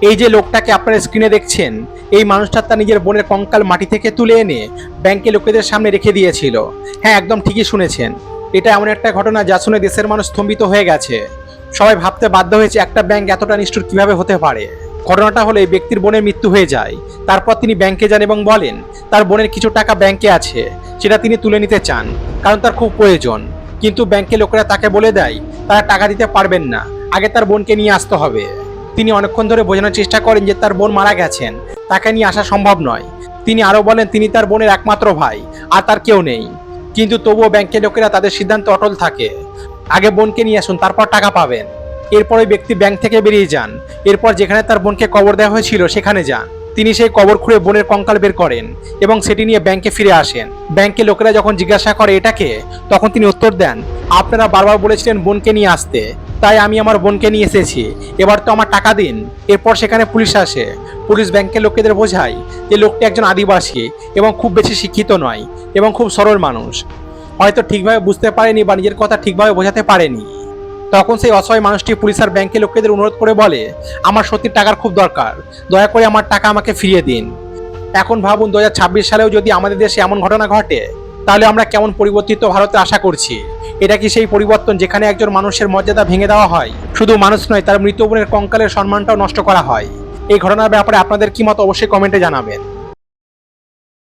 এই যে লোকটাকে আপনারা স্ক্রিনে দেখছেন, এই মানুষটা তার নিজের বোনের কঙ্কাল মাটি থেকে তুলে এনে ব্যাংকে লোকেদের সামনে রেখে দিয়েছিল। হ্যাঁ, একদম ঠিকই শুনেছেন। এটা এমন একটা ঘটনা যা শুনে দেশের মানুষ স্তম্ভিত হয়ে গেছে। সবাই ভাবতে বাধ্য হয়েছে একটা ব্যাংক এতটা নিষ্ঠুর কিভাবে হতে পারে। ঘটনাটা হলো এই ব্যক্তির বোনের মৃত্যু হয়ে যায়। তারপর তিনি ব্যাংকে যান এবং বলেন তার বোনের কিছু টাকা ব্যাংকে আছে, সেটা তিনি তুলে নিতে চান, কারণ তার খুব প্রয়োজন। কিন্তু ব্যাংকের লোকেরা তাকে বলে দেয় তারা টাকা দিতে পারবেন না, আগে তার বোনকে নিয়ে আসতে হবে। তিনি অনেকক্ষণ ধরে বোঝানোর চেষ্টা করেন যে তার বোন মারা গেছেন, তাকে নিয়ে আসা সম্ভব নয়। তিনি আরও বলেন তিনি তার বোনের একমাত্র ভাই, আর তার কেউ নেই। কিন্তু তবুও ব্যাংকের লোকেরা তাদের সিদ্ধান্তে অটল থাকে, আগে বোনকে নিয়ে আসুন, তারপর টাকা পাবেন। এরপর ওই ব্যক্তি ব্যাংক থেকে বেরিয়ে যান। এরপর যেখানে তার বোনকে কবর দেওয়া হয়েছিল সেখানে যান। তিনি সেই কবর খুঁড়ে বোনের কঙ্কাল বের করেন এবং সেটি নিয়ে ব্যাংকে ফিরে আসেন। ব্যাংকের লোকেরা যখন জিজ্ঞাসা করে এটাকে, তখন তিনি উত্তর দেন, আপনারা বারবার বলেছিলেন বোনকে নিয়ে আসতে, তাই আমি আমার বোনকে নিয়ে এসেছি, এবার তো আমার টাকা দিন। এরপর সেখানে পুলিশ আসে। পুলিশ ব্যাংকের লোকেদের বোঝায় যে লোকটি একজন আদিবাসী এবং খুব বেশি শিক্ষিত নয় এবং খুব সরল মানুষ, হয়তো ঠিকভাবে বুঝতে পারেনি বা নিজের কথা ঠিকভাবে বোঝাতে পারেনি। তখন সেই অসহায় মানুষটি পুলিশ আর ব্যাংকের লোকেদের অনুরোধ করে বলে, আমার সত্যি টাকার খুব দরকার, দয়া করে আমার টাকা আমাকে ফিরিয়ে দিন। এখন ভাবুন 2026 সালেও যদি আমাদের দেশে এমন ঘটনা ঘটে, তাহলে আমরা কেমন পরিবর্তিত ভারতে আশা করছি। এটা কি সেই পরিবর্তন যেখানে একজন মানুষের মর্যাদা ভেঙে দেওয়া হয়, শুধু মানুষ নয় তার মৃত বোনের কঙ্কালের সম্মানটাও নষ্ট করা হয়? এই ঘটনার ব্যাপারে আপনাদের কি মত অবশ্যই কমেন্টে জানাবেন।